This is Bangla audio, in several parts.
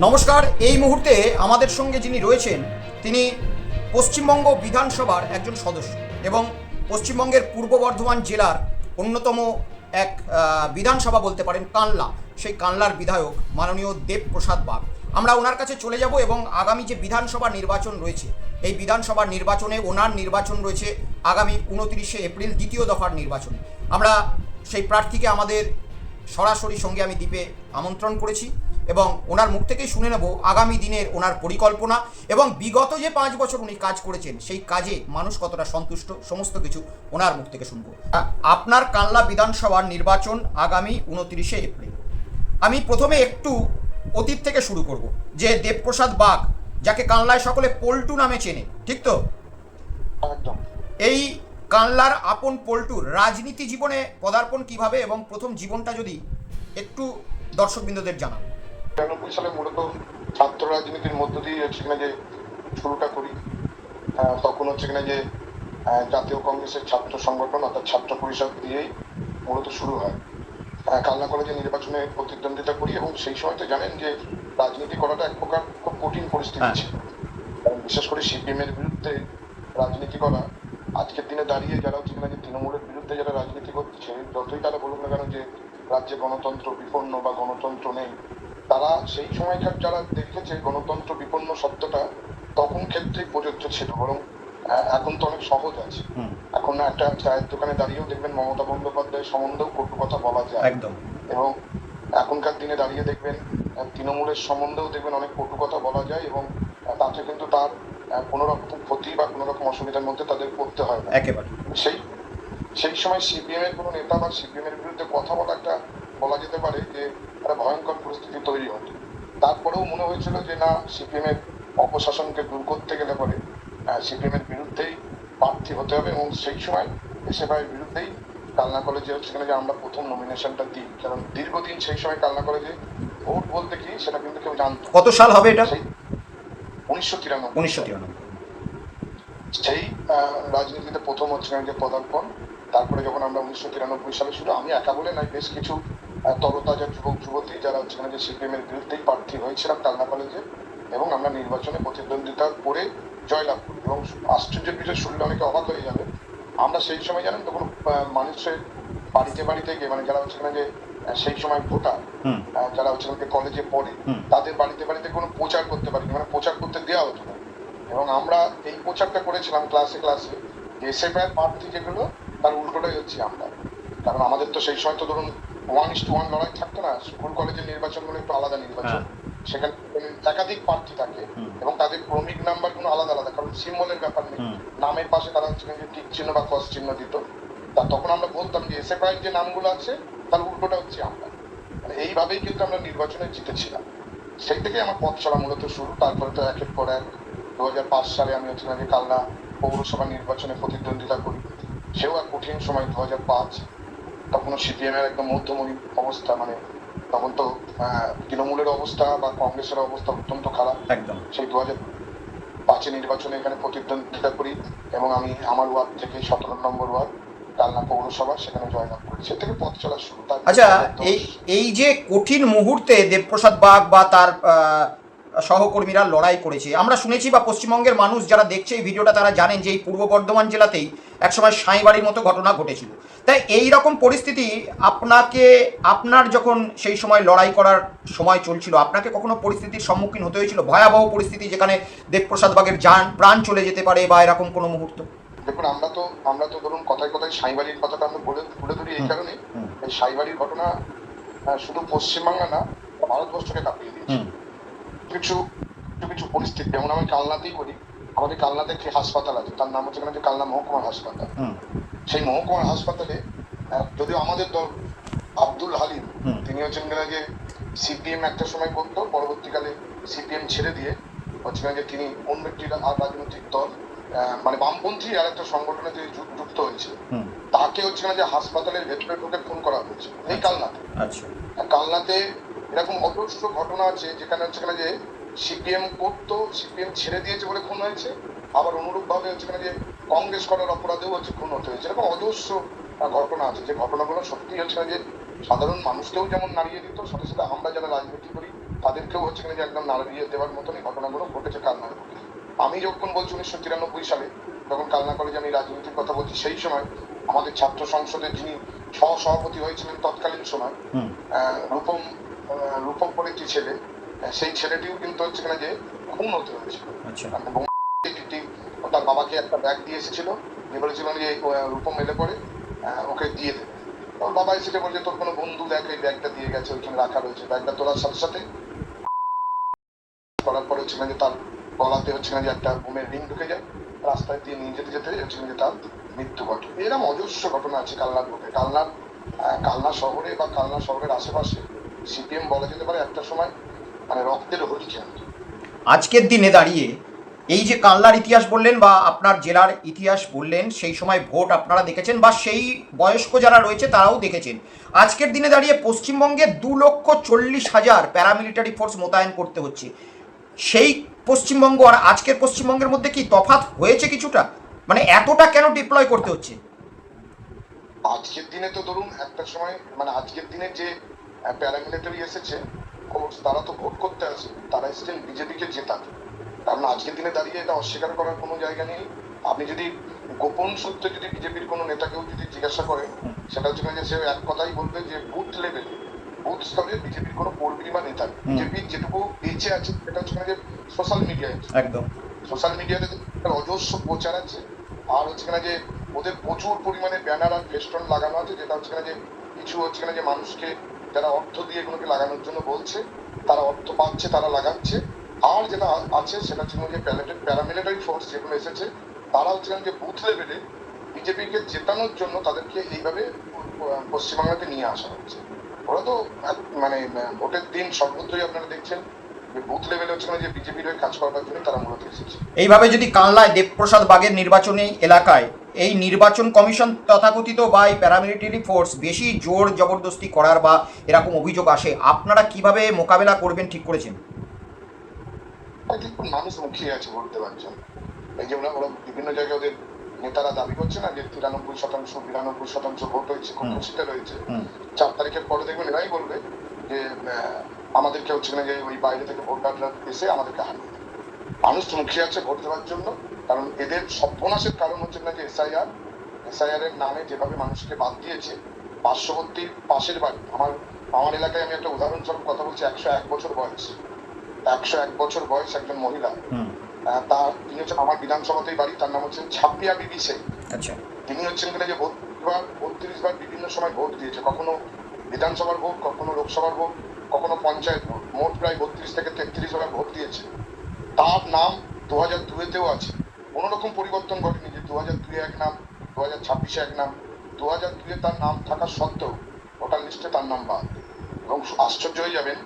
নমস্কার। এই মুহূর্তে আমাদের সঙ্গে যিনি রয়েছেন তিনি পশ্চিমবঙ্গ বিধানসভার একজন সদস্য এবং পশ্চিমবঙ্গের পূর্ব বর্ধমান জেলার অন্যতম এক বিধানসভা বলতে পারেন কানলা, সেই কানলার বিধায়ক মাননীয় দেবপ্রসাদ বাগ। আমরা ওনার কাছে চলে যাব এবং আগামী যে বিধানসভা নির্বাচন রয়েছে এই বিধানসভার নির্বাচনে ওনার নির্বাচন রয়েছে আগামী 29শে এপ্রিল, দ্বিতীয় দফার নির্বাচন। আমরা সেই প্রার্থীকে আমাদের সরাসরি সঙ্গে আমি দ্বীপে আমন্ত্রণ করেছি এবং ওনার মুখ থেকেই শুনে নেব আগামী দিনের ওনার পরিকল্পনা এবং বিগত যে 5 বছর উনি কাজ করেছেন সেই কাজে মানুষ কতটা সন্তুষ্ট, সমস্ত কিছু ওনার মুখ থেকে শুনবো। আপনার কানলা বিধানসভার নির্বাচন আগামী 29শে এপ্রিল। আমি প্রথমে একটু অতীত থেকে শুরু করব, যে দেবপ্রসাদ বাগ, যাকে কানলায় সকলে পল্টু নামে চেনে, ঠিক তো? এই কানলার আপন পল্টুর রাজনীতি জীবনে পদার্পণ কিভাবে এবং প্রথম জীবনটা যদি একটু দর্শকবৃন্দদের জানান। 93 সালে মূলত ছাত্র রাজনীতির মধ্য দিয়ে হচ্ছে কিনা যে শুরুটা করি। তখন হচ্ছে কিনা যে জাতীয় কংগ্রেসের ছাত্র সংগঠন অর্থাৎ ছাত্র পরিষদ দিয়েই মূলত শুরু হয়। কালনা কলেজে নির্বাচনে প্রতিদ্বন্দ্বিতা করি এবং সেই সময় তো জানেন যে রাজনীতি করাটা এক প্রকার খুব কঠিন পরিস্থিতি ছিল, কারণ বিশেষ করে সিপিএম এর বিরুদ্ধে রাজনীতি করা আজকের দিনে দাঁড়িয়ে যারা হচ্ছে কিনা যে তৃণমূলের বিরুদ্ধে যারা রাজনীতি করছে, যতই তারা বলুক না কেন যে রাজ্যে গণতন্ত্র বিপন্ন বা গণতন্ত্র নেই, তারা সেই সময়কার যারা দেখেছে গণতন্ত্র বিপন্ন শব্দটা তখন ক্ষেত্রেই প্রযোজ্য ছিল, বরং এখন তো অনেক সহজ আছে। এখন একটা চায়ের দোকানে দাঁড়িয়েও দেখবেন মমতা বন্দ্যোপাধ্যায়ের সম্বন্ধেও কটু কথা বলা যায় একদম। এবং এখনকার দিনে দাঁড়িয়ে দেখবেন তৃণমূলের সম্বন্ধেও দেখবেন অনেক কটু কথা বলা যায় এবং তাতে কিন্তু তার কোনো রকম ক্ষতি বা কোনো রকম অসুবিধার মধ্যে তাদের পড়তে হয় না একেবারে। সেই সময় সিপিএম এর কোনো নেতা বা সিপিএম এর বিরুদ্ধে কথা বলা একটা বলা যেতে পারে যে একটা ভয়ঙ্কর পরিস্থিতি তৈরি হতো। তারপরেও মনে হয়েছিল যে না, সিপিএম এর অপশাসনকে দূর করতে গেলে পরে সিপিএম এর বিরুদ্ধেই প্রার্থী হতে হবে এবং সেই সময় এসএফআই এর বিরুদ্ধেই কালনা কলেজে হচ্ছে কিনা যে আমরা প্রথম নমিনেশনটা দিই, কারণ দীর্ঘদিন সেই সময় কালনা কলেজে ভোট বলতে কি সেটা কিন্তু কেউ জানতো। কত সাল হবে এটা? 1993। সেই রাজনীতিতে প্রথম হচ্ছে যে পদার্পণ। তারপরে যখন আমরা 1993 সালে শুরু, আমি একা বলে নাই, বেশ কিছু তরতাজা যুবক যুবতী যারা হচ্ছে যে সিপিএম এর বিরুদ্ধেই প্রার্থী হয়েছিলাম কালনা কলেজে এবং আমরা নির্বাচনে প্রতিদ্বন্দ্বিতা করে জয়লাভ করি। এবং আশ্চর্যের বিষয় শুনলে অনেকে অবাক হয়ে যাবে, আমরা সেই সময় জানেন তখন মানুষের বাড়িতে বাড়িতে গিয়ে, মানে যারা হচ্ছে যে সেই সময় ভোটার যারা হচ্ছে কলেজে পড়ে তাদের বাড়িতে বাড়িতে কোনো প্রচার করতে পারিনি, মানে প্রচার করতে দেওয়া হতো না। এবং আমরা এই প্রচারটা করেছিলাম ক্লাসে ক্লাসে, এসএফআই এর প্রার্থী যেগুলো তার উল্টোটাই হচ্ছে আমরা, কারণ আমাদের তো সেই সময় তো ধরুন 1:1 লড়াই থাকতো না, স্কুল কলেজের নির্বাচন গুলো একটু আলাদা নির্বাচন, সেখানে একাধিক প্রার্থী থাকে এবং তাদের ক্রমিক নাম্বার গুলো আলাদা আলাদা, কারণ সিম্বলের ব্যাপার নেই, নামের পাশে তারা হচ্ছে যে টিক চিহ্ন বা ক্রস চিহ্ন দিত। তা তখন আমরা বলতাম যে এসএফআই যে নামগুলো আছে তার উল্টোটা হচ্ছে আমরা, মানে এইভাবেই কিন্তু আমরা নির্বাচনে জিতেছিলাম। সেই থেকে আমার পথ চলা মূলত শুরু। তারপরে তো একের পর এক 2005 সালে আমি হচ্ছে যে কালনা পৌরসভা নির্বাচনে প্রতিদ্বন্দ্বিতা করি, সেও এক কঠিন সময় 2005। তখনও সিপিএম এর একদম মধ্যমণি অবস্থা, মানে তখন তো তৃণমূলের অবস্থা বা কংগ্রেসের অবস্থা অত্যন্ত খারাপ। একদম। সেই 2005 নির্বাচনে এখানে প্রতিদ্বন্দ্বিতা করি এবং আমি আমার ওয়ার্ড থেকে 17 নম্বর ওয়ার্ড কালনা পৌরসভা সেখানে জয়লাভ করি। সে থেকে পথ চলা শুরু। আচ্ছা, এই যে কঠিন মুহূর্তে দেবপ্রসাদ বাগ বা তার সহকর্মীরা লড়াই করেছে, আমরা শুনেছি বা পশ্চিমবঙ্গের মানুষ যারা দেখছে এই ভিডিওটা তারা জানেন যে এই পূর্ব বর্ধমান জেলাতেই একসময় সাঁইবাড়ির মতো ঘটনা ঘটেছিল। তাই এই রকম পরিস্থিতি আপনার যখন সেই সময় লড়াই করার সময় চলছিল, আপনাকে কখনো পরিস্থিতির সম্মুখীন হতে হয়েছিল, ভয়াবহ পরিস্থিতি যেখানে দেবপ্রসাদ বাগের প্রাণ চলে যেতে পারে বা এরকম কোনো মুহূর্ত? দেখুন, আমরা তো ধরুন কথায় কথায় সাঁইবাড়ির কথাটা আমরা তুলে ধরি এই কারণে, এই সাঁইবাড়ির ঘটনা শুধু পশ্চিমবাংলা না ভারতবর্ষকে কাঁপিয়ে দিয়েছে। কিছু কিছু পরিস্থিতি, যেমন আমি কালনাতেই করি, আমাদের কালনাতে একটি হাসপাতাল আছে, তার নাম হচ্ছে কালনা মহকুমার হাসপাতাল। সেই মহকুমার হাসপাতালে যদিও আমাদের দল আব্দুল হালিম, তিনি হচ্ছেন যে সিপিএম একটা সময় করতো, পরবর্তীকালে সিপিএম ছেড়ে দিয়ে হচ্ছেন যে তিনি অন্য একটি রাজনৈতিক দল মানে বামপন্থী আর একটা সংগঠনে তিনি যুক্ত হয়েছে, তাকে হচ্ছে যে হাসপাতালের ভেতরে ঢুকে খুন করা হয়েছে এই কালনাতে। কালনাতে এরকম অজস্র ঘটনা আছে যেখানে হচ্ছে যে সিপিএম করতো, সিপিএম ছেড়ে দিয়েছে বলে খুন হয়েছে, আবার অনুরূপ ভাবে হচ্ছে যে কংগ্রেস করার অপরাধেও হচ্ছে খুন হতে হয়েছে। এরকম অজস্র ঘটনা আছে যে ঘটনাগুলো সত্যি হচ্ছে যে সাধারণ মানুষকেও যেমন নাড়িয়ে দিত, সাথে সাথে আমরা যারা রাজনীতি করি তাদেরকেও হচ্ছে কিনা যে একদম নাড়িয়ে দেওয়ার মতনই ঘটনাগুলো ঘটেছে কালনার বুকে। আমি যখন বলছি 1993 সালে, যখন কালনা কলেজে আমি রাজনীতির কথা বলছি, সেই সময় আমাদের ছাত্র সংসদের যিনি সহসভাপতি হয়েছিলেন তৎকালীন সময়, রূপম রূপম বলে একটি ছেলে, সেই ছেলেটিও কিন্তু হচ্ছে কিনা যে খুন হতে হয়েছে। তার বাবাকে একটা ব্যাগ দিয়ে এসেছিল, যে বলেছিলেন যে রূপম এলে পরে ওকে দিয়ে দেবে। ওর বাবা এসে বলছে তোর কোনো বন্ধু দেখ এই ব্যাগটা দিয়ে গেছে, ওইখানে রাখা রয়েছে। ব্যাগটা তোলার সাথে সাথে করার পরে হচ্ছে যে তার গলাতে হচ্ছে যে একটা বোমের রিং ঢুকে যায়। রাস্তায় দিয়ে নিয়ে যেতে যেতে হচ্ছে যে তার মৃত্যু ঘটে। এরকম অজস্র ঘটনা আছে কালনার বুকে। কালনা শহরে বা কালনা শহরের আশেপাশে সিপিএম বলা যেতে পারে একটা সময় মানে রক্তের হোলি খেলত। আজকের দিনে দাঁড়িয়ে এই যে কালনার ইতিহাস বললেন বা আপনার জেলার ইতিহাস বললেন, সেই সময় ভোট আপনারা দেখেছেন বা সেই বয়স্ক যারা রয়েছে তারাও দেখেছেন। আজকের দিনে দাঁড়িয়ে পশ্চিমবঙ্গে 2,40,000 প্যারামিলিটারি ফোর্স মোতায়েন করতে হচ্ছে। সেই পশ্চিমবঙ্গ আর আজকের পশ্চিমবঙ্গের মধ্যে কি তফাৎ হয়েছে কিছুটা? মানে এতটা কেন ডিপ্লয় করতে হচ্ছে? আজকের দিনে তো ধরুন একটা সময় মানে আজকের দিনে যে প্যারামিলিটারি এসেছে ফোর্স, তারা তো ভোট করতে আসে, তারা এসেছেন বিজেপিকে জেতাতে। কারণ আজকের দিনে দাঁড়িয়ে এটা অস্বীকার করার কোনো জায়গা নেই। আপনি যদি গোপন সূত্রে যদি বিজেপির কোনো নেতাকেও যদি জিজ্ঞাসা করেন, সেটা হচ্ছে যে সে এক কথাই বলবে যে বুথ লেভেলে, বুথ স্তরে বিজেপির কোনো কর্মী বা নেতা নেই। বিজেপির যেটুকু বেঁচে আছে সেটা হচ্ছে যে সোশ্যাল মিডিয়ায়। একদম সোশ্যাল মিডিয়াতে অজস্র প্রচার আছে, আর হচ্ছে কিনা যে ওদের প্রচুর পরিমাণে ব্যানার আর ফেস্টন লাগানো আছে, যেটা হচ্ছে কিনা যে কিছু হচ্ছে কিনা যে মানুষকে যারা অর্থ দিয়ে এগুলোকে লাগানোর জন্য বলছে, তারা অর্থ পাচ্ছে, তারা লাগাচ্ছে। আর যেটা আছে সেটা হচ্ছে যে প্যারামিলিটারি ফোর্স যেগুলো এসেছে, তারা হচ্ছে যে বুথ লেভেলে বিজেপিকে জেতানোর জন্য তাদেরকে এইভাবে পশ্চিমবাংলাতে নিয়ে আসা হচ্ছে। ওরা তো মানে ভোটের দিন সর্বত্রই আপনারা দেখছেন যে বুথ লেভেলে হচ্ছে যে বিজেপির হয়ে কাজ করার জন্য তারা মূলত এসেছে। এইভাবে যদি কালনায় দেবপ্রসাদ বাগের নির্বাচনী এলাকায় এই নির্বাচন কমিশন তথাকথিত বা এই প্যারামিলিটারি ফোর্স বেশি জোর জবরদস্তি করার বা এরকম অভিযোগ আসে, আপনারা কিভাবে মোকাবেলা করবেন ঠিক করেছেন? দেখুন, মানুষ মুখিয়ে আছে ভোট দেওয়ার জন্য। এই যে ওরা বিভিন্ন জায়গায় ওদের নেতারা দাবি করছে না যে 93%, 92% ভোট হয়েছে, কোন সিটে রয়েছে। 4 তারিখের পরে দেখবেন এরাই বলবে যে আমাদেরকে হচ্ছে না যে ওই বাইরে থেকে ভোটাররা এসে আমাদেরকে হারিয়ে দেবে। মানুষ মুখিয়ে আছে ভোট দেওয়ার জন্য। কারণ এদের সর্বনাশের কারণ হচ্ছে না যে এসআইআর এর নামে যেভাবে মানুষকে বাদ দিয়েছে। পার্শ্ববর্তী পাশের বাড়ি আমার এলাকায়, আমি একটা উদাহরণস্বরূপ কথা বলছি, 101 বছর বয়স, 101 বছর বয়স একজন মহিলা, তার তিনি হচ্ছেন আমার বিধানসভাতেই বাড়ি, তার নাম হচ্ছেন ছাপিয়া বিবি শেখ। আচ্ছা, তিনি হচ্ছেন কিনা যে 32 বার বিভিন্ন সময় ভোট দিয়েছে, কখনো বিধানসভার ভোট, কখনো লোকসভার ভোট, কখনো পঞ্চায়েত ভোট, মোট প্রায় 32 থেকে 33 বার ভোট দিয়েছে। তার নাম 2002-তেও আছে, কোনো রকম পরিবর্তন ঘটেনি যে 2002 এক নাম, 2026 এক নাম। 2002 তার নাম থাকা সত্ত্বেও ভোটার লিস্টে তার নাম বাদ। এবং আশ্চর্য হয়ে যাবেন,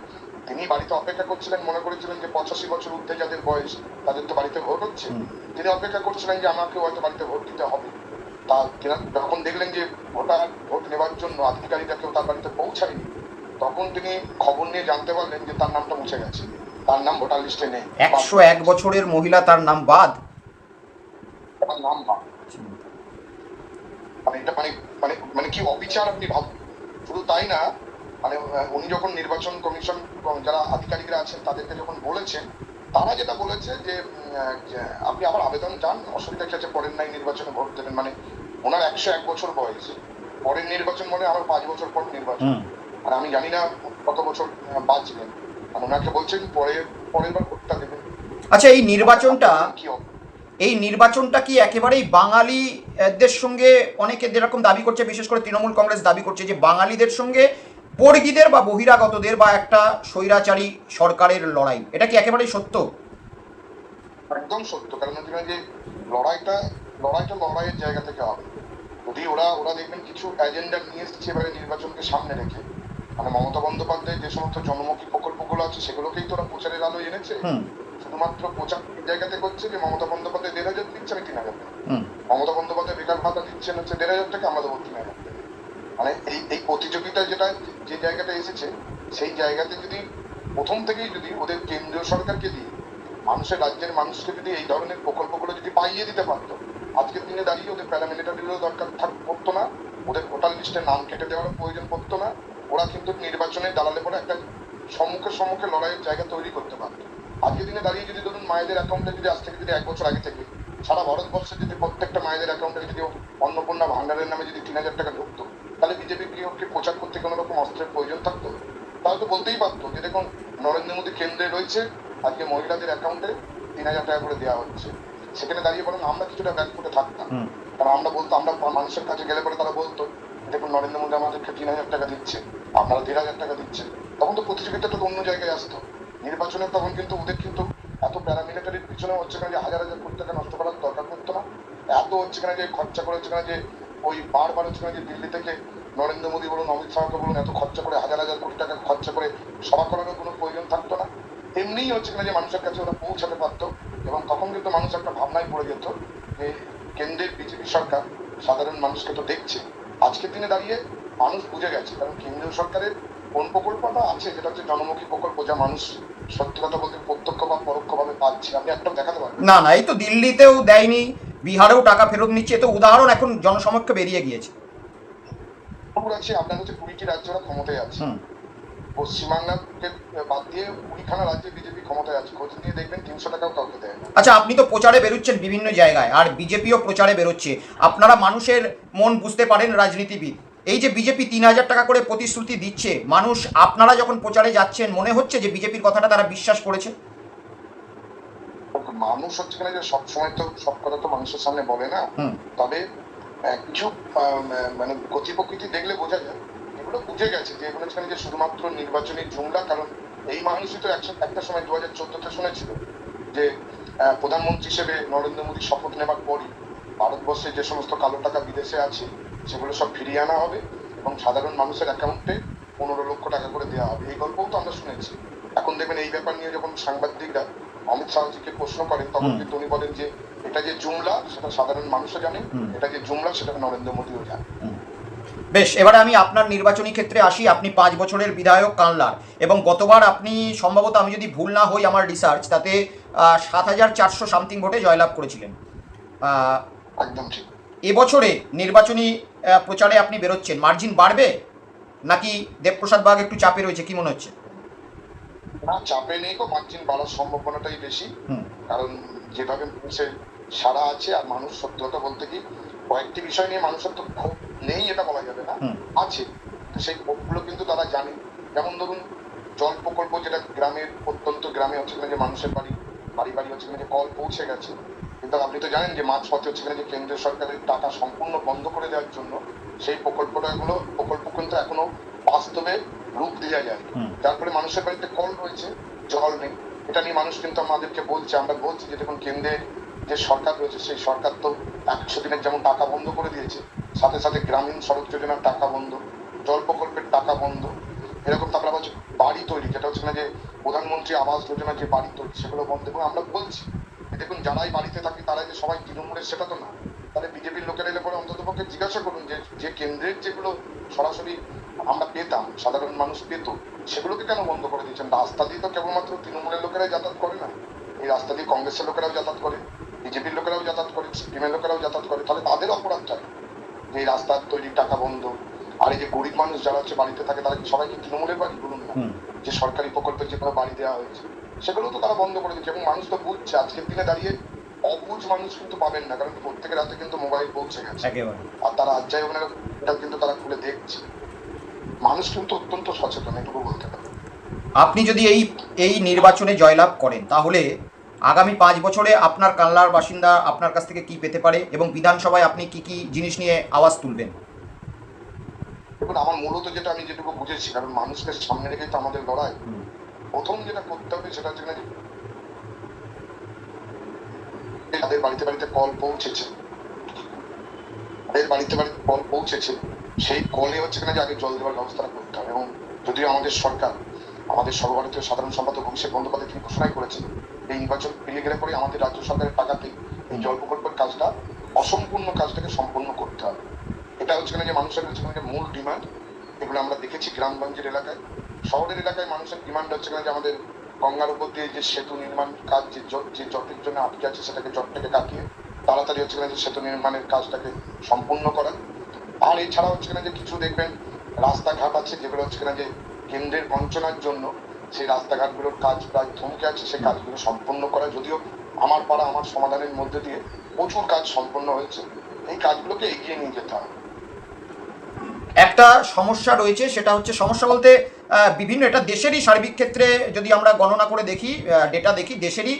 তিনি বাড়িতে অপেক্ষা করছিলেন, মনে করেছিলেন যে 85 বছর ঊর্ধ্বে যাদের বয়স তাদের তো বাড়িতে ভোট হচ্ছে, তিনি অপেক্ষা করছিলেন যে আমাকে হয়তো বাড়িতে ভোট দিতে হবে। তা যখন দেখলেন যে ভোট নেওয়ার জন্য আধিকারিকরা কেউ তার বাড়িতে পৌঁছায়নি, তখন তিনি খবর নিয়ে জানতে পারলেন যে তার নামটা মুছে গেছে, তার নাম ভোটার লিস্টে নেই। 101 বছরের মহিলা, তার নাম বাদ। তার নাম বাদ। মানে এটা মানে মানে মানে কি অবিচার আপনি ভাবুন। শুধু তাই না, মানে উনি যখন নির্বাচন কমিশন যারা আধিকারিকরা আছেন তাদেরকে যখন বলেছেন, তারা যেটা বলেছে যে আপনি আবার আবেদন জান, অসুবিধা কি আছে, পরের নাই নির্বাচনে ভোট দেবেন। মানে ওনার 101 বছর বয়স, পরের নির্বাচন মানে আবার 5 বছর পর নির্বাচন। আর আমি জানি না কত বছর বাঁচবেন, আর ওনাকে বলছেন পরের বার ভোটটা দেবেন। আচ্ছা, এই নির্বাচনটা কি একেবারেই বাঙালিদের সঙ্গে, অনেকে যেরকম দাবি করছে, বিশেষ করে তৃণমূল কংগ্রেস দাবি করছে যে বাঙালিদের সঙ্গে বর্গীদের বা বহিরাগতদের বা একটা স্বৈরাচারী সরকারের লড়াই, এটা কি একেবারেই সত্য? একদম সত্য। কারণ হচ্ছে যে লড়াইটা লড়াইয়ের জায়গা থেকে হবে। যদি ওরা দেখবেন কিছু এজেন্ডা নিয়ে এসেছে এবারে নির্বাচনকে সামনে রেখে, মানে মমতা বন্দ্যোপাধ্যায় যে সমস্ত জনমুখী প্রকল্পগুলো আছে সেগুলোকেই তো ওরা প্রচারের আলো এনেছে। শুধুমাত্র প্রচার জায়গাতে করছে যে মমতা বন্দ্যোপাধ্যায় 1,500 দিচ্ছে, আমি 3,000 টাকা। মমতা বন্দ্যোপাধ্যায় বেকার ভাতা দিচ্ছেন হচ্ছে 1,500 টাকা, আমরা দেবো 3,000 টাকা। মানে এই প্রতিযোগিতা যেটা যে জায়গাটা এসেছে, সেই জায়গাতে যদি প্রথম থেকেই যদি ওদের কেন্দ্রীয় সরকারকে দিয়ে রাজ্যের মানুষকে যদি এই ধরনের প্রকল্পগুলো যদি পাইয়ে দিতে পারতো, আজকের দিনে দাঁড়িয়ে ওদের প্যারামিলিটারিরও দরকার পড়তো না, ওদের ভোটার লিস্টে নাম কেটে দেওয়ার প্রয়োজন পড়তো না। ওরা কিন্তু নির্বাচনে দাঁড়ালে পরে একটা সম্মুখে সম্মুখে লড়াইয়ের জায়গা তৈরি করতে পারতো। আজকের দিনে দাঁড়িয়ে যদি ধরুন মায়েদের অ্যাকাউন্টে যদি আজ থেকে যদি 1 বছর আগে থেকে সারা ভারতবর্ষে যদি প্রত্যেকটা মায়েদের অ্যাকাউন্টে যদি অন্নপূর্ণা ভান্ডারের নামে যদি 3,000 টাকা ঢুকতো, তাহলে বিজেপিকে প্রচার করতে কোনো রকম অস্ত্রের প্রয়োজন থাকতো? তাহলে তো বলতেই পারতো যে দেখুন নরেন্দ্র মোদী কেন্দ্রে রয়েছে, আজকে মহিলাদের অ্যাকাউন্টে 3,000 টাকা করে দেওয়া হচ্ছে। সেখানে দাঁড়িয়ে বরং আমরা কিছুটা ব্যাকফুটে থাকতাম, কারণ আমরা বলতো, আমরা মানুষের কাছে গেলে পরে তারা বলতো দেখুন নরেন্দ্র মোদী আমাদেরকে 3,000 টাকা দিচ্ছে, আপনারা 1,500 টাকা দিচ্ছেন। তখন তো প্রতিযোগিতাটা তো অন্য জায়গায় আসতো। নির্বাচনে তখন কিন্তু ওদের কিন্তু এত প্যারামিলিটারির পিছনে হচ্ছে না যে হাজার হাজার কোটি টাকা নষ্ট করার দরকার পড়তো না। এত হচ্ছে না যে খরচা করে হচ্ছে না যে ওই বারবার হচ্ছে না যে দিল্লি থেকে নরেন্দ্র মোদী বলুন অমিত শাহকে বলুন এত খরচা করে হাজার হাজার কোটি টাকা খরচা করে সভা করারও কোনো প্রয়োজন থাকতো না। এমনিই হচ্ছে না যে মানুষের কাছে ওরা পৌঁছাতে পারতো, এবং তখন কিন্তু মানুষ একটা ভাবনায় পড়ে যেত যে কেন্দ্রের বিজেপি সরকার সাধারণ মানুষকে তো দেখছে। আজকের দিনে দাঁড়িয়ে মানুষ বুঝে গেছে, কারণ কেন্দ্রীয় সরকারের কোন প্রকল্পটা আছে যেটা হচ্ছে জনমুখী প্রকল্প, যা মানুষ সত্যি কথা বলতে প্রত্যক্ষ বা পরোক্ষভাবে পাচ্ছে। আপনি একটা দেখাতে পারবেন? না না, এই তো দিল্লিতেও দেয়নি, বিহারেও টাকা ফেরত নিচ্ছে, এ তো উদাহরণ এখন জনসমক্ষে বেরিয়ে গিয়েছে। আছে আপনার হচ্ছে 20টি রাজ্য ওরা ক্ষমতায় আছে, হুম। পশ্চিমবাংলাকে বাদ দিয়ে 20খানা রাজ্যে বিজেপি ক্ষমতায় আছে। খোঁজ নিয়ে দেখবেন 300 টাকাও কাউকে দেয় না। আচ্ছা, আপনি তো প্রচারে বেরোচ্ছেন বিভিন্ন জায়গায়, আর বিজেপিও প্রচারে বেরোচ্ছে, আপনারা মানুষের মন বুঝতে পারেন রাজনীতিবিদ। এই যে বিজেপি 3,000 টাকা করে প্রতিশ্রুতি দিচ্ছে, মানুষ আপনারা যখন প্রচারে যাচ্ছেন মনে হচ্ছে যে বিজেপির কথাটা তারা বিশ্বাস করেছে? মানুষ হচ্ছে কিনা যে সবসময় তো সব কথা তো মানুষের সামনে বলে না, তবে কিছু মানে গতি প্রকৃতি দেখলে বোঝা যায় এগুলো বুঝে গেছে যে এগুলো হচ্ছে যে শুধুমাত্র নির্বাচনী জুমলা। কারণ এই মানুষই তো একটা সময় 2014-তে শুনেছিল যে প্রধানমন্ত্রী হিসেবে নরেন্দ্র মোদী শপথ নেবার পরই ভারতবর্ষে যে সমস্ত কালো টাকা বিদেশে আছে সেগুলো সব ফিরিয়ে আনা হবে এবং সাধারণ মানুষের অ্যাকাউন্টে 15 লক্ষ টাকা করে দেওয়া হবে। এই গল্পও তো আমরা শুনেছি। এখন দেখবেন এই ব্যাপার নিয়ে যখন সাংবাদিকরা অমিত শাহজিকে প্রশ্ন করেন তখন কিন্তু উনি বলেন যে এটা যে জুমলা সেটা সাধারণ মানুষও জানে, এটা যে জুমলা সেটা নরেন্দ্র মোদীও জানে। বেশ, এবারে আমি আপনার নির্বাচনী ক্ষেত্রে আসি। আপনি 5 বছরের বিধায়ক কানলার, এবং গতবার আপনি সম্ভবত, আমি যদি ভুল না হই আমার রিসার্চ, তাতে 7,400 সামথিং ভোটে জয়লাভ করেছিলেন। একদম ঠিক। এবছরে নির্বাচনী প্রচারে আপনি বেরোচ্ছেন, মার্জিন বাড়বে নাকি দেবপ্রসাদ বাগ একটু চাপে রয়েছে, কি মনে হচ্ছে? না, চাপে নেই, মার্জিন বাড়ার সম্ভাবনাটাই বেশি। কারণ যেভাবে মানুষের সারা আছে, আর মানুষ সত্যি কথা বলতে কি কয়েকটি বিষয় নিয়ে মানুষের তো ক্ষোভ নেই এটা বলা যাবে না, আছে। সেই ক্ষোভগুলো কিন্তু তারা জানে। যেমন ধরুন জল প্রকল্প, যেটা গ্রামের প্রত্যন্ত গ্রামে হচ্ছে যে মানুষের বাড়ি বাড়ি হচ্ছে যে কল পৌঁছে গেছে, কিন্তু আপনি তো জানেন যে মাঝপথে হচ্ছে যে কেন্দ্রীয় সরকারের টাকা সম্পূর্ণ বন্ধ করে দেওয়ার জন্য সেই প্রকল্প কিন্তু এখনো বাস্তবে রূপ দেওয়া যায়, যার ফলে মানুষের বাড়িতে কল রয়েছে, জল নেই। এটা নিয়ে মানুষ কিন্তু আমাদেরকে বলছে, আমরা বলছি যে দেখুন কেন্দ্রের যে সরকার রয়েছে সেই সরকার তো 100 দিনের যেমন টাকা বন্ধ করে দিয়েছে, সাথে সাথে গ্রামীণ সড়ক যোজনার টাকা বন্ধ, জল প্রকল্পের টাকা বন্ধ, এরকম তারপরে আবার বাড়ি তৈরি, যেটা হচ্ছে না যে প্রধানমন্ত্রী আবাস যোজনার যে বাড়ি তৈরি সেগুলো বন্ধ। এবং আমরা বলছি দেখুন যারাই বাড়িতে থাকে তারাই যে সবাই তৃণমূলের সেটা তো না। তাহলে বিজেপির লোকেরা এলে পরে অন্তত পক্ষে জিজ্ঞাসা করুন যে কেন্দ্রের যেগুলো সরাসরি আমরা পেতাম, সাধারণ মানুষ পেত, সেগুলোকে কেন বন্ধ করে দিয়েছেন? রাস্তা দিয়ে তো কেবলমাত্র তৃণমূলের লোকেরাই যাতায়াত করে না, এই রাস্তা দিয়ে কংগ্রেসের লোকেরাও যাতায়াত করে, বিজেপির লোকেরাও যাতায়াত করে, সিপিএমের লোকেরাও যাতায়াত করে। তাহলে তাদের অপরাধটা যে এই রাস্তার তৈরির টাকা বন্ধ। আর এই যে গরিব মানুষ যারা হচ্ছে বাড়িতে থাকে তারা সবাই কি তৃণমূলের বাড়ি বলুন না? যে সরকারি প্রকল্পের যে কোনো বাড়ি দেওয়া হয়েছে সেগুলো তো তারা বন্ধ করে দিচ্ছে। এবং মানুষ তো বুঝছে, আজকের দিনে দাঁড়িয়ে অবুঝ মানুষ কিন্তু পাবেন না, কারণ প্রত্যেকের হাতে কিন্তু মোবাইল পৌঁছে গেছে, আর তারা আজ যাই ওখানে এটা কিন্তু তারা খুলে দেখছে। মানুষ কিন্তু অত্যন্ত সচেতন, এটুকু বলতে পারে। আপনি যদি এই নির্বাচনে জয়লাভ করেন, তাহলে আগামী 5 বছরে আপনার কানলার বাসিন্দা আপনার কাছ থেকে কি পেতে পারে, এবং বিধানসভায় আপনি কি কি জিনিস নিয়ে আওয়াজ তুলবেন? দেখুন আমার মূলত যেটা আমি যেটুকু বুঝেছি, কারণ মানুষকে সামনে রেখেই তো আমাদের লড়াই, প্রথম যেটা করতে হবে সেটা হচ্ছে তাদের বাড়িতে বাড়িতে কল পৌঁছেছে, তাদের বাড়িতে বাড়িতে কল পৌঁছেছে, সেই কলে হচ্ছে কিনা যে আগে জল দেওয়ার ব্যবস্থাটা করতে হবে। এবং যদিও আমাদের সরকার, আমাদের সর্বভারতীয় সাধারণ সম্পাদক অভিষেক বন্দ্যোপাধ্যায় তিনি ঘোষণাই করেছেন এই নির্বাচন পেরিয়ে গেলে পরে আমাদের রাজ্য সরকারের টাকাতে এই জল প্রকল্পের কাজটা, অসম্পূর্ণ কাজটাকে সম্পূর্ণ করতে হবে। এটা হচ্ছে কিনা যে মানুষের হচ্ছে কিনা যে মূল ডিমান্ড। এগুলো আমরা দেখেছি গ্রামগঞ্জের এলাকায়, শহরের এলাকায় মানুষের ডিমান্ড হচ্ছে কিনা যে আমাদের গঙ্গার উপর দিয়ে যে সেতু নির্মাণ কাজ, যে জটের জন্য আটকে আছে সেটাকে জটটাকে কাটিয়ে তাড়াতাড়ি হচ্ছে কিনা যে সেতু নির্মাণের কাজটাকে সম্পূর্ণ করা। আর এছাড়া হচ্ছে কিনা যে কিছু দেখবেন রাস্তাঘাট আছে যেগুলো হচ্ছে কিনা যে কেন্দ্রের বঞ্চনার জন্য সেই রাস্তাঘাটগুলোর কাজ প্রায় থমকে আছে, সেই কাজগুলো সম্পন্ন করা, যদিও আমার পাড়া আমার সমাধানের মধ্যে দিয়ে প্রচুর কাজ সম্পন্ন হয়েছে, এই কাজগুলোকে এগিয়ে নিয়ে যেতে হবে। একটা সমস্যা রয়েছে, সেটা হচ্ছে সমস্যা বলতে বিভিন্ন, এটা দেশেরই সার্বিক ক্ষেত্রে যদি আমরা গণনা করে দেখি, ডেটা দেখি, দেশেরই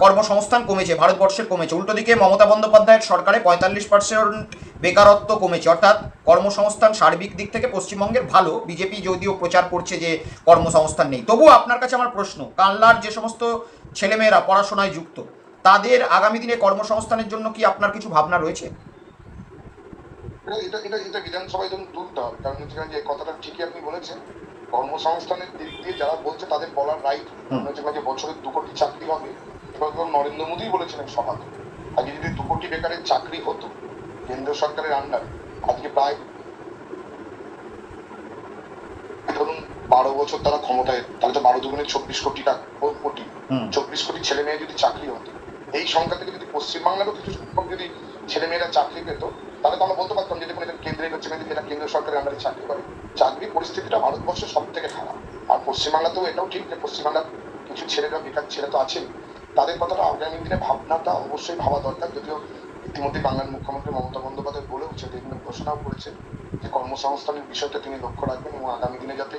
কর্মসংস্থান কমেছে, ভারতবর্ষের কমেছে। উল্টো দিকে মমতা বন্দ্যোপাধ্যায়ের সরকারে 45% বেকারত্ব কমেছে, অর্থাৎ কর্মসংস্থান সার্বিক দিক থেকে পশ্চিমবঙ্গের ভালো। বিজেপি যদিও প্রচার করছে যে কর্মসংস্থান নেই, তবুও আপনার কাছে আমার প্রশ্ন, কানলার যে সমস্ত ছেলেমেয়েরা পড়াশোনায় যুক্ত, তাদের আগামী দিনে কর্মসংস্থানের জন্য কি আপনার কিছু ভাবনা রয়েছে? এটা এটা এটা বিধানসভায় যখন তুলতে হবে, কারণ হচ্ছে যে কথাটা ঠিকই আপনি বলেছেন, কর্মসংস্থানের দিক দিয়ে যারা বলছে তাদের বলার রাইট হচ্ছে যে বছরে 2 কোটি চাকরি হবে, এবার নরেন্দ্র মোদীই বলেছিলেন সভাতে। আগে যদি 2 কোটি বেকারের চাকরি হতো কেন্দ্র সরকারের আন্ডারে, আজকে প্রায় ধরুন 12 বছর তারা ক্ষমতায়, তাহলে তো 12 দুগুণে 24 কোটি টাকা, 24 কোটি ছেলে মেয়ে যদি চাকরি হতো, এই সংখ্যা থেকে যদি পশ্চিমবাংলারও কিছু সংখ্যক যদি ছেলে মেয়েরা চাকরি পেত, তাহলে তো আমরা বলতে পারতাম যে দেখুন এটা কেন্দ্রের হচ্ছে যদি এটা কেন্দ্র সরকারের আন্ডারে চাকরি করে। চাকরির পরিস্থিতিটা ভারতবর্ষের সব থেকে খারাপ। আর পশ্চিমবাংলাতেও এটাও ঠিক যে পশ্চিমবাংলার কিছু ছেলেরা, বেকার ছেলে তো আছেই, তাদের কথাটা আগামী দিনে ভাবনাটা অবশ্যই ভাবা দরকার। যদিও ইতিমধ্যে বাংলার মুখ্যমন্ত্রী মমতা বন্দ্যোপাধ্যায় বলেওছে, ঘোষণাও করেছেন যে কর্মসংস্থানের বিষয়টা তিনি লক্ষ্য রাখবেন এবং আগামী দিনে যাতে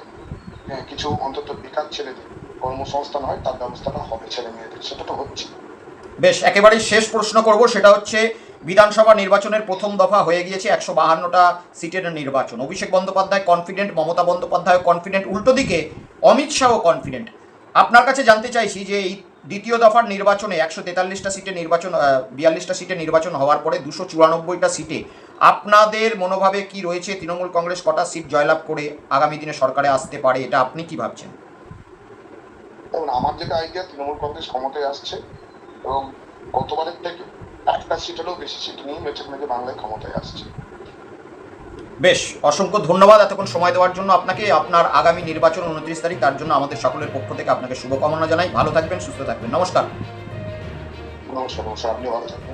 কিছু অন্তত বেকার ছেলেদের কর্মসংস্থান হয় তার ব্যবস্থাটা হবে ছেলে মেয়েদের, সেটা তো হচ্ছে। বেশ, একেবারেই শেষ প্রশ্ন করব, সেটা হচ্ছে বিধানসভা নির্বাচনের প্রথম দফা হয়ে গিয়েছে, 152টা সিটের নির্বাচন। অভিষেক বন্দ্যোপাধ্যায় কনফিডেন্ট, মমতা বন্দ্যোপাধ্যায় কনফিডেন্ট, উল্টো দিকে অমিত শাহ কনফিডেন্ট। আপনার কাছে জানতে চাইছি যে এই দ্বিতীয় দফার নির্বাচনে 143টা সিটে নির্বাচন, 42টা সিটে নির্বাচন হওয়ার পরে 294টা সিটে আপনাদের মনোভাবে কি রয়েছে? তৃণমূল কংগ্রেস কটা সিট জয়লাভ করে আগামী দিনে সরকারে আসতে পারে, এটা আপনি কি ভাবছেন? এবং আমার যেটা আইডিয়া, তৃণমূল কংগ্রেস ক্ষমতায় আসছে এবং গতবারের থেকে একটা সিটেরও বেশি সিট নিয়ে মেচে বাংলায় ক্ষমতায় আসছে। বেশ, অসংখ্য ধন্যবাদ এতক্ষণ সময় দেওয়ার জন্য আপনাকে। আপনার আগামী নির্বাচন 29 তারিখ, তার জন্য আমাদের সকলের পক্ষ থেকে আপনাকে শুভকামনা জানাই। ভালো থাকবেন, সুস্থ থাকবেন। নমস্কার। নমস্কার। আপনিও ভালো থাকবেন।